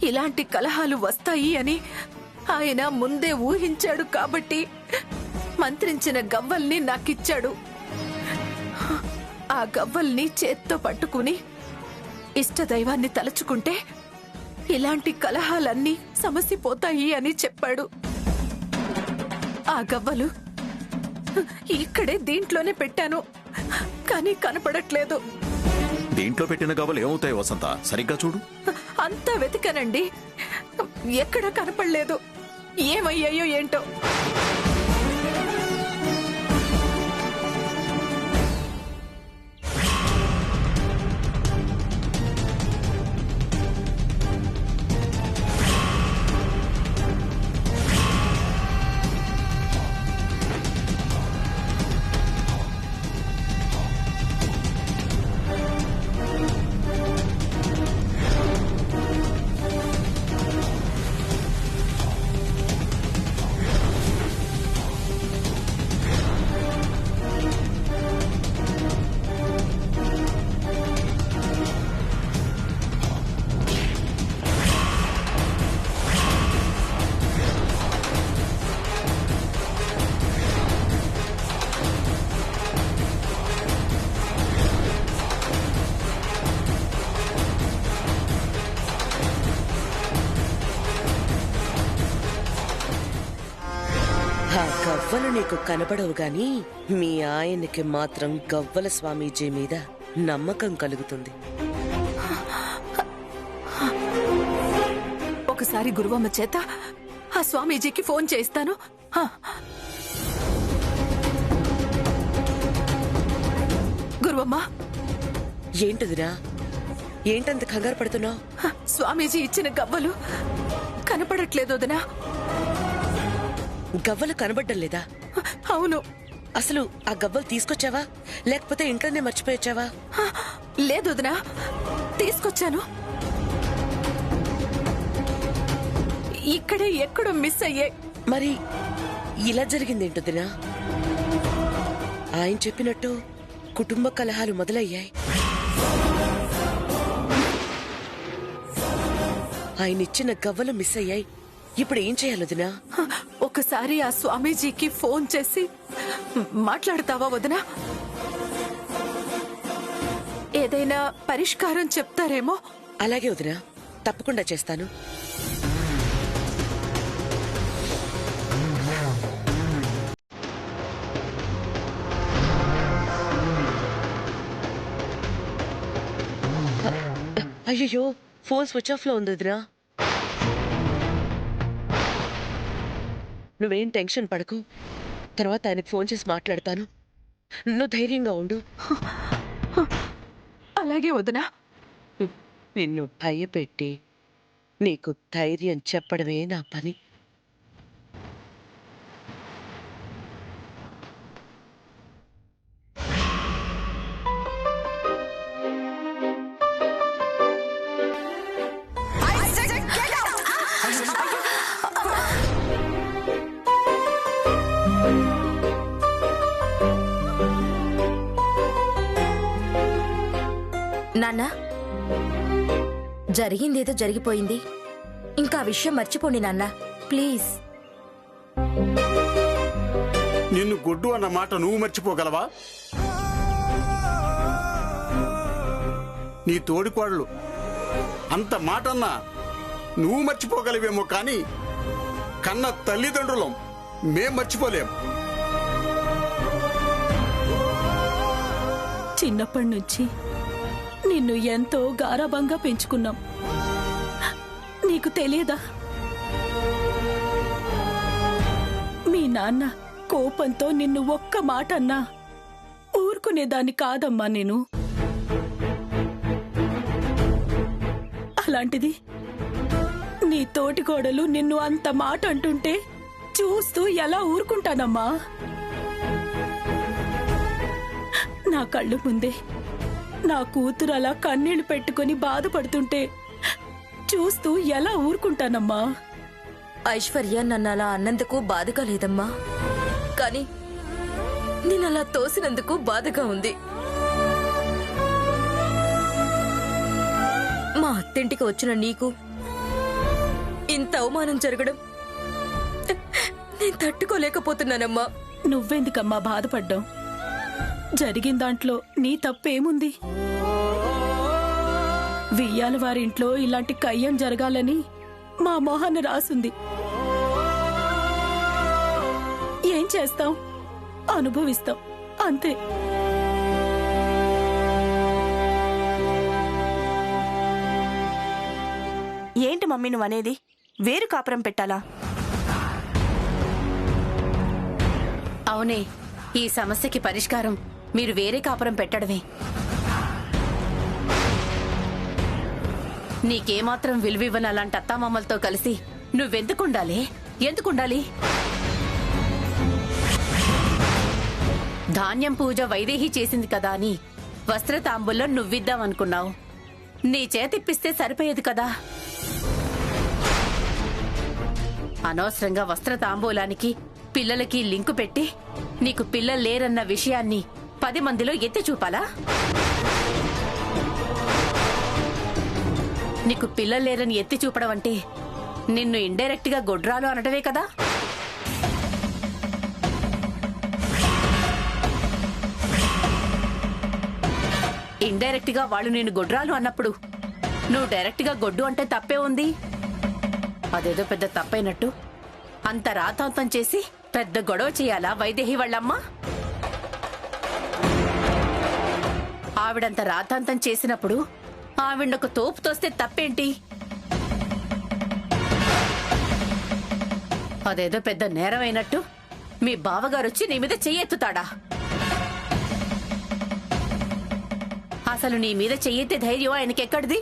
ఇలాంటి కలహాలు వస్తాయి అని ఆయన ముందే ఊహించాడు కాబట్టి మంత్రించిన గవ్వల్ని నాకిచ్చాడు. ఆ గవ్వల్ని చేత్తో పట్టుకుని ఇష్టదైవాన్ని తలుచుకుంటే ఇలాంటి కలహాలన్నీ సమసిపోతాయి అని చెప్పాడు. ఆ గవ్వలు ఇక్కడే దీంట్లోనే పెట్టాను, కానీ కనపడట్లేదు. దీంట్లో పెట్టిన గవ్వలు ఏమవుతాయి వసంత? సరిగ్గా చూడు. అంతా వెతికానండి, ఎక్కడా కనపడలేదు. ఏమయ్యాయో ఏంటో. ఆ గవ్వలు నీకు కనపడవు గాని మీ ఆయనకి మాత్రం గవ్వల స్వామీజీ మీద నమ్మకం కలుగుతుంది. ఒకసారి గురువమ్మ చేత ఆ స్వామీజీకి ఫోన్ చేయిస్తాను. గురువమ్మ. ఏంటిదిరా, ఏంటంత కంగారు పడుతున్నావు? స్వామీజీ ఇచ్చిన గవ్వలు కనపడట్లేదు వదినా. గవ్వలు కనబడ్డం లేదా? అవును. అసలు ఆ గవ్వలు తీసుకొచ్చావా లేకపోతే ఇంట్లోనే మర్చిపోయొచ్చావా? లేదు వదినా, తీసుకొచ్చాను. ఇక్కడే ఎక్కడో మిస్ అయ్యాయి. మరి ఇలా జరిగిందేంటొదినా? ఆయన చెప్పినట్టు కుటుంబ కలహాలు మొదలయ్యాయి. ఆయన ఇచ్చిన గవ్వలు మిస్ అయ్యాయి. ఇప్పుడు ఏం చేయాలొదినా? ఒకసారి ఆ స్వామీజీకి ఫోన్ చేసి మాట్లాడతావా వదినా? ఏదైనా పరిష్కారం చెప్తారేమో. అలాగే వదినా, తప్పకుండా చేస్తాను. అయ్యో, ఫోన్ స్విచ్ ఆఫ్ లో ఉంది వదినా. నువ్వేం టెన్షన్ పడకు, తర్వాత ఆయనకు ఫోన్ చేసి మాట్లాడతాను. నువ్వు ధైర్యంగా ఉండు. అలాగే వదినా. నిన్ను భయపెట్టి నీకు ధైర్యం చెప్పడమే నా పని. నాన్నా, జరిగిందేదో జరిగిపోయింది. ఇంకా ఆ విషయం మర్చిపోండి నాన్నా, ప్లీజ్. నిన్ను గొడ్డు అన్న మాట నువ్వు మర్చిపోగలవా? నీ తోడికోడలు అంత మాటన్నా నువ్వు మర్చిపోగలవేమో, కానీ కన్న తల్లిదండ్రులం మేం మర్చిపోలేం. చిన్నప్పటి నుంచి నిన్ను ఎంతో గారాబంగా పెంచుకున్నాం. నీకు తెలియదా? మీ నాన్న కోపంతో నిన్ను ఒక్క మాట అన్నా ఊరుకునేదాన్ని కాదమ్మా నేను. అలాంటిది నీ తోటికోడలు నిన్ను అంత మాట అంటుంటే చూస్తూ ఎలా ఊరుకుంటానమ్మా? నా కళ్ళు ముందే నా కూతురు అలా కన్నీళ్లు పెట్టుకుని బాధపడుతుంటే చూస్తూ ఎలా ఊరుకుంటానమ్మా? ఐశ్వర్య నన్ను అలా అన్నందుకు బాధగా లేదమ్మా, కానీ నేనలా తోసినందుకు బాధగా ఉంది. మా అత్తింటికి వచ్చిన నీకు ఇంత అవమానం జరగడం నేను తట్టుకోలేకపోతున్నానమ్మా. నువ్వెందుకమ్మా బాధపడ్డావు? జరిగిన దాంట్లో నీ తప్పేముంది? వియ్యాల వారింట్లో ఇలాంటి కయ్యం జరగాలని మా మోహన్ రాసుంది. ఏం చేస్తాం? అనుభవిస్తాం అంతే. ఏంటి మమ్మీ నువ్వనేది? వేరు కాపురం పెట్టాలా? అవునే, ఈ సమస్యకి పరిష్కారం మీరు వేరే కాపురం పెట్టడమే. నీకేమాత్రం విలువివ్వని అలాంటి అత్తామామలతో కలిసి నువ్వెందుకుండాలి? ఎందుకుండాలి? ధాన్యం పూజ వైదేహి చేసింది కదా అని వస్త్రతాంబూల్లో నువ్విద్దామనుకున్నావు. నీ చేతిప్పిస్తే సరిపోయేది కదా. అనవసరంగా వస్త్రతాంబూలానికి పిల్లలకి లింకు పెట్టి నీకు పిల్లలు లేరన్న విషయాన్ని 10 మందిలో ఎత్తి చూపాలా? నీకు పిల్లలు లేరని ఎత్తి చూపడం అంటే నిన్ను ఇండైరెక్ట్ గా గొడ్రాలు అనటమే కదా. ఇండైరెక్ట్ గా వాళ్ళు నేను గొడ్రాలు అన్నప్పుడు నువ్వు డైరెక్ట్ గా గొడ్డు అంటే తప్పే ఉంది. అదేదో పెద్ద తప్పైనట్టు అంత రాతాంతం చేసి పెద్ద గొడవ చేయాలా వైదేహి వాళ్ళమ్మ? ఆవిడంత రాతాంతం చేసినప్పుడు ఆవిడొక తోపు తోస్తే తప్పేంటి? అదేదో పెద్ద నేరమైనట్టు మీ బావగారొచ్చి నీ మీద చెయ్యెత్తుతాడా? అసలు నీ మీద చెయ్యెత్తే ధైర్యం ఆయనకెక్కడిది?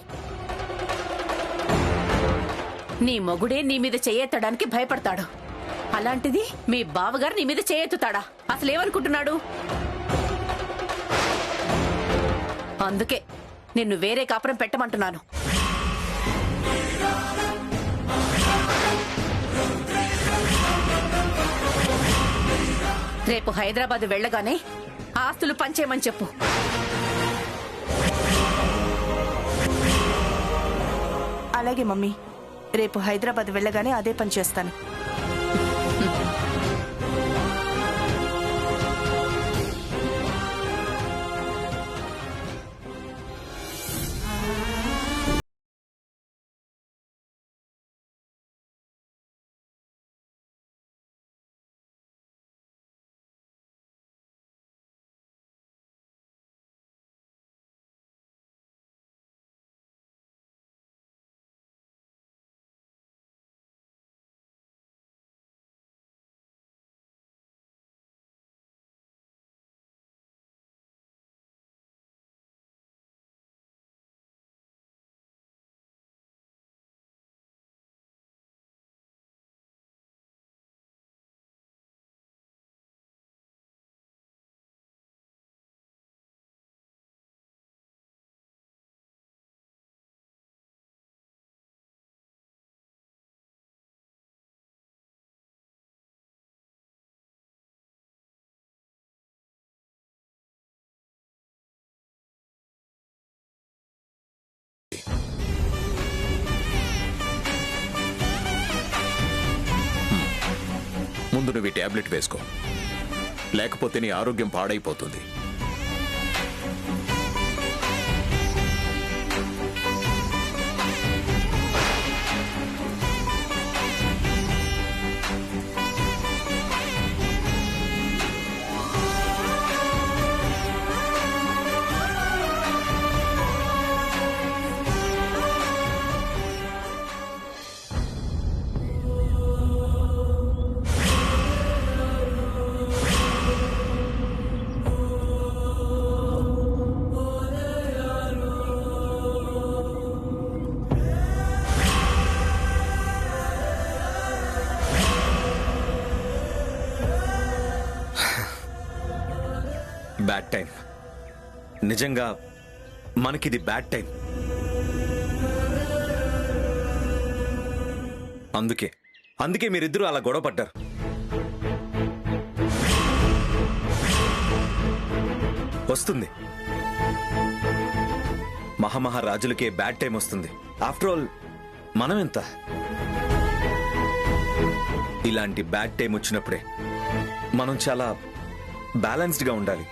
నీ మొగుడే నీ మీద చెయ్యెత్తడానికి భయపడతాడు. అలాంటిది మీ బావగారు నీ మీద చెయ్యెత్తుతాడా? అసలేమనుకుంటున్నాడు? అందుకే నిన్ను వేరే కాపురం పెట్టమంటున్నాను. రేపు హైదరాబాద్ వెళ్ళగానే ఆస్తులు పంచేయమని చెప్పు. అలాగే మమ్మీ, రేపు హైదరాబాద్ వెళ్ళగానే అదే పని చేస్తాను. ముందు నువ్వు ఈ టాబ్లెట్ వేసుకో, లేకపోతే నీ ఆరోగ్యం పాడైపోతుంది. బ్యాడ్ టైం, నిజంగా మనకిది బ్యాడ్ టైం. అందుకే మీరిద్దరూ అలా గొడవ పడ్డారు. వస్తుంది, మహామహారాజులకే బ్యాడ్ టైం వస్తుంది. ఆఫ్టర్ ఆల్ మనం ఎంత ఇలాంటి బ్యాడ్ టైం వచ్చినప్పుడే మనం చాలా బ్యాలెన్స్డ్గా ఉండాలి.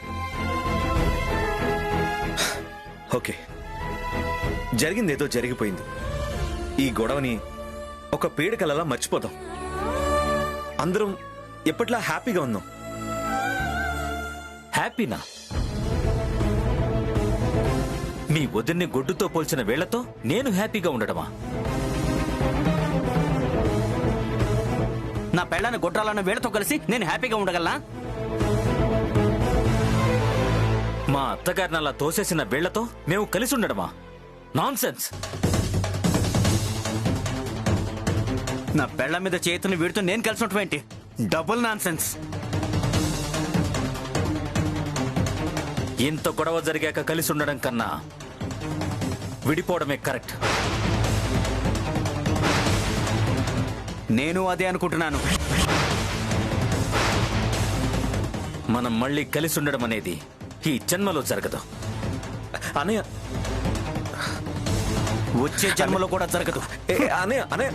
ఓకే, జరిగిందేదో జరిగిపోయింది. ఈ గొడవని ఒక పీడకలలా మర్చిపోదాం. అందరం ఎప్పట్లా హ్యాపీగా ఉందాం. హ్యాపీనా? మీ వదిన్ని గొడ్డుతో పోల్చిన వేళ్లతో నేను హ్యాపీగా ఉండడమా? నా పెళ్ళాన్ని గొడ్రాలన్న వేళతో కలిసి నేను హ్యాపీగా ఉండగలనా? మా అత్తగారిని అలా తోసేసిన వేళ్లతో మేము కలిసి ఉండడమా? నాన్సెన్స్. నా పెళ్ళ మీద చేతుని వీడితో నేను కలిసి ఉండటం ఏంటి? Double nonsense. ఇంత గొడవ జరిగాక కలిసి ఉండడం కన్నా విడిపోవడమే కరెక్ట్. నేను అదే అనుకుంటున్నాను. మనం మళ్ళీ కలిసి ఉండడం అనేది ఈ జన్మలో జరగదు. అనయ్య, వచ్చే జన్మలో కూడా జరగదు. అనయ్య అనయ్య,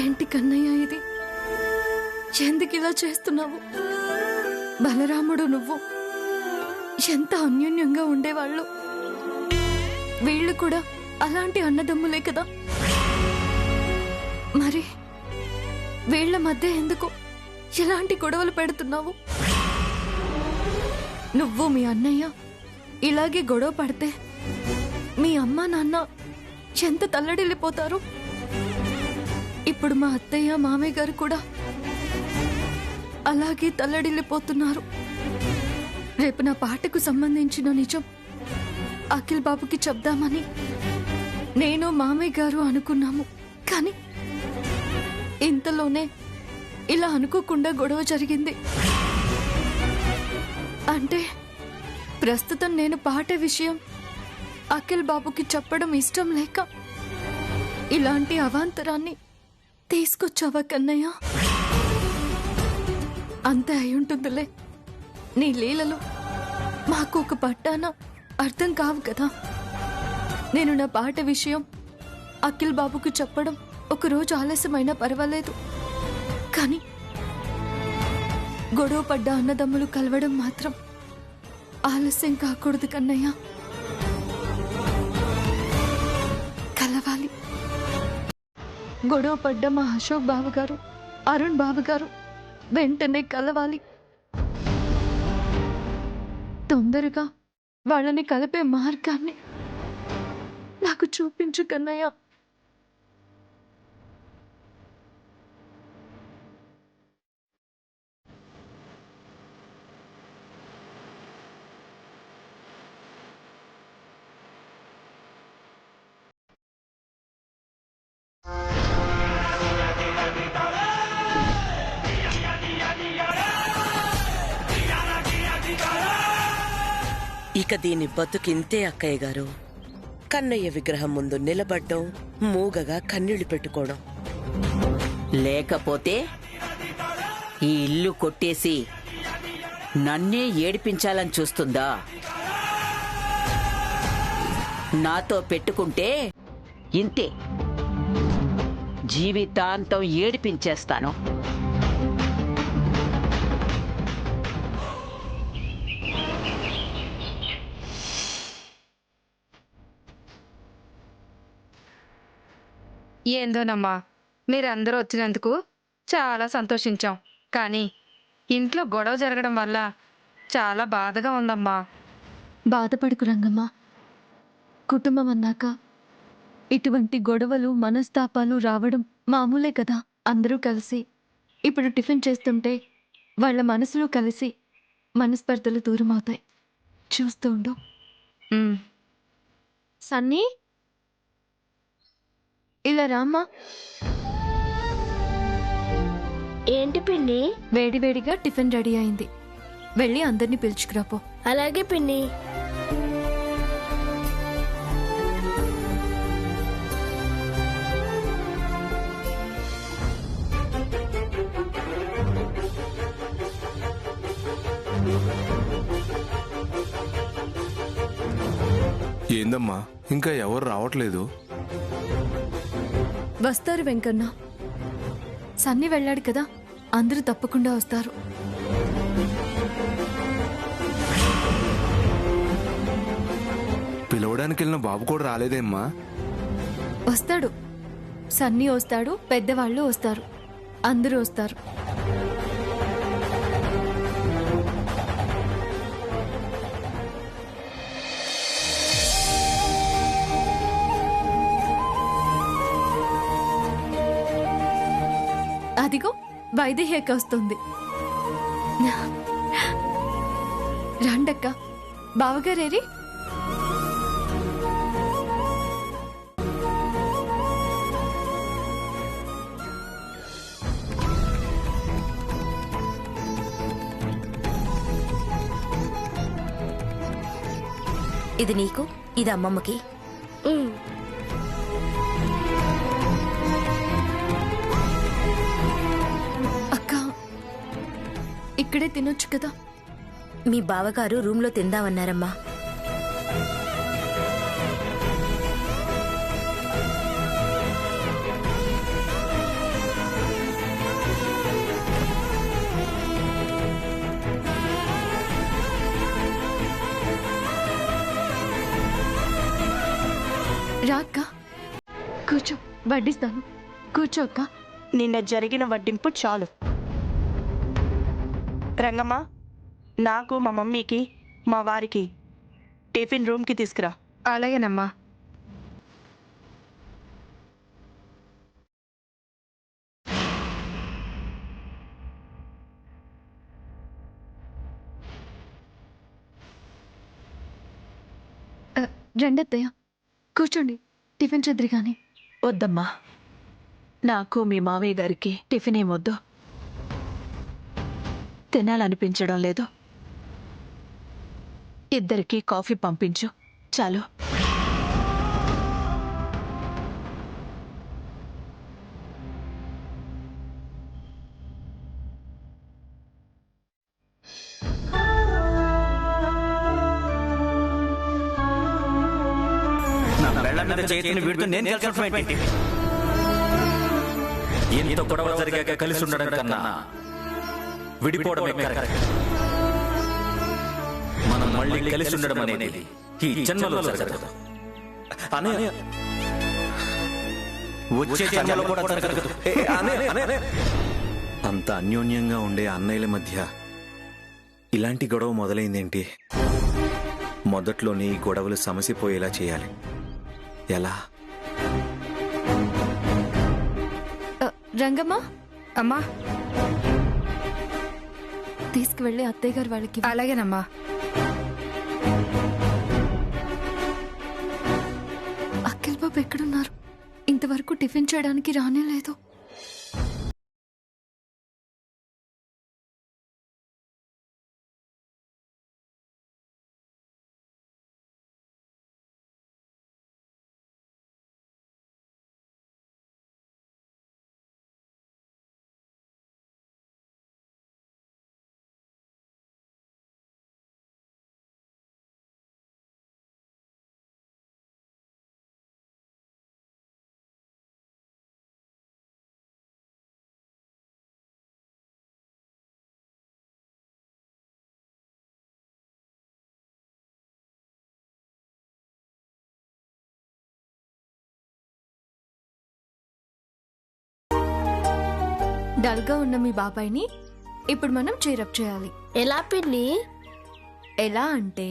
ఏంటి కన్నయ్య ఇది? ఎందుకు ఇలా చేస్తున్నావు? బలరాముడు నువ్వు ఎంత అన్యోన్యంగా ఉండేవాళ్ళు. వీళ్ళు కూడా అలాంటి అన్నదమ్ములే కదా. మరి వీళ్ళ మధ్య ఎందుకు ఎలాంటి గొడవలు పెడుతున్నావు? నువ్వు మీ అన్నయ్య ఇలాగే గొడవ పడితే మీ అమ్మ నాన్న ఎంత తల్లడిల్లిపోతారు. ఇప్పుడు మా అత్తయ్య మామయ్య గారు కూడా అలాగే తల్లడిల్లిపోతున్నారు. రేపు నా పాటకు సంబంధించిన నిజం అఖిల్ బాబుకి చెప్దామని నేను మామయ్య గారు అనుకున్నాము. కానీ ఇంతలోనే ఇలా అనుకోకుండా గొడవ జరిగింది. అంటే ప్రస్తుతం నేను పాట విషయం అఖిల్ బాబుకి చెప్పడం ఇష్టం లేక ఇలాంటి అవాంతరాన్ని తీసుకొచ్చావా కన్నయ్య? అంతే అయ్యుంటుందిలే. నీ లీలలు మాకు ఒక పట్టాన అర్థం కావు కదా. నేను నా పాట విషయం అఖిల్ బాబుకు చెప్పడం ఒకరోజు ఆలస్యమైనా పర్వాలేదు, కానీ గొడవ పడ్డ అన్నదమ్ములు కలవడం మాత్రం ఆలస్యం కాకూడదు కన్నయ్య. కలవాలి. గొడవ పడ్డ మా అశోక్ బాబు గారు, అరుణ్ బాబు గారు వెంటనే కలవాలి. తొందరగా వాళ్ళని కలిపే మార్గాన్ని నాకు చూపించు కన్నయ్య. ఇక దీని బతుకింతే అక్కయ్య గారు. కన్నయ్య విగ్రహం ముందు నిలబడ్డం, మూగగా కన్నీళ్లు పెట్టుకోవడం. లేకపోతే ఈ ఇల్లు కొట్టేసి నన్నే ఏడిపించాలని చూస్తుందా? నాతో పెట్టుకుంటే ఇంతే, జీవితాంతం ఏడిపించేస్తాను. ఏందోనమ్మా, మీరందరూ వచ్చినందుకు చాలా సంతోషించాం. కానీ ఇంట్లో గొడవ జరగడం వల్ల చాలా బాధగా ఉందమ్మా. బాధపడుకు రంగమ్మ. కుటుంబం అన్నాక ఇటువంటి గొడవలు, మనస్తాపాలు రావడం మామూలే కదా. అందరూ కలిసి ఇప్పుడు టిఫిన్ చేస్తుంటే వాళ్ళ మనసులు కలిసి మనస్పర్ధలు దూరం అవుతాయి. చూస్తూ ఉండు. సన్నీ, ఇలా రామ్మా. ఏంటి పిన్ని? వేడివేడిగా టిఫిన్ రెడీ అయింది, వెళ్ళి అందరినీ పిలుచుకురాపో. అలాగే పిన్ని. ఏందమ్మా ఇంకా ఎవరు రావట్లేదు? వస్తారు వెంకన్న. సన్నీ వెళ్ళాడు కదా, అందరూ తప్పకుండా వస్తారు. పిలవడానికి వెళ్ళిన బాబు కూడా రాలేదేమ్మా? వస్తాడు, సన్నీ వస్తాడు, పెద్దవాళ్ళు వస్తారు, అందరూ వస్తారు. అదిగో వైదేహ్యక వస్తుంది. రండక్క. బావగారేరి? ఇది నీకు, ఇది అమ్మమ్మకి. అక్క, ఇక్కడే తినొచ్చు కదా. మీ బావగారు రూమ్లో తిందామన్నారమ్మా. రా అక్క, కూర్చో, వడ్డిస్తాను. కూర్చో అక్క. నిన్న జరిగిన వడ్డింపు చాలు. రంగమ్మ, నాకు, మా మమ్మీకి, మా వారికి టిఫిన్ రూమ్కి తీసుకురా. అలాగేనమ్మా. రెండత్తయ్య, కూర్చోండి, టిఫిన్ చెద్దరి కానీ. వద్దమ్మా, నాకు మీ మావయ్య గారికి టిఫిన్ ఏమొద్దు. తినాలనిపించడం లేదు. ఇద్దరికి కాఫీ పంపించు చాలు. ఎంత గొడవ జరిగాక కలిసి ఉండడం కన్నా విడిపోవడమే కరెక్ట్. మనం మళ్ళీ కలిసి ఉండడం అనేది ఈ జన్మలో జరగదు. వచ్చే జన్మలో కూడా జరగదు. అంత అన్యోన్యంగా ఉండే అన్నయ్యల మధ్య ఇలాంటి గొడవ మొదలైందేంటి? మొదట్లోనే ఈ గొడవలు సమసిపోయేలా చేయాలి. ఎలా? రంగమ్మ, అమ్మా, తీసుకువెళ్ళి అత్తయ్య గారు వాళ్ళకి. అలాగేనమ్మా. అఖిల్ బాబు ఎక్కడున్నారు? ఇంతవరకు టిఫిన్ చేయడానికి రానే లేదు. డల్గా ఉన్న మీ బాబాయ్ని ఇప్పుడు మనం చేరప్ చేయాలి. ఎలా పిన్ని? ఎలా అంటే,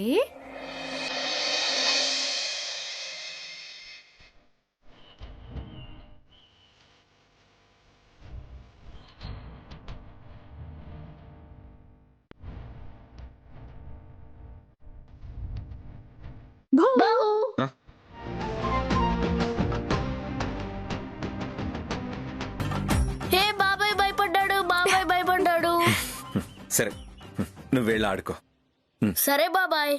సరే నువ్వు వెళ్ళి ఆడుకో. సరే బాబాయ్.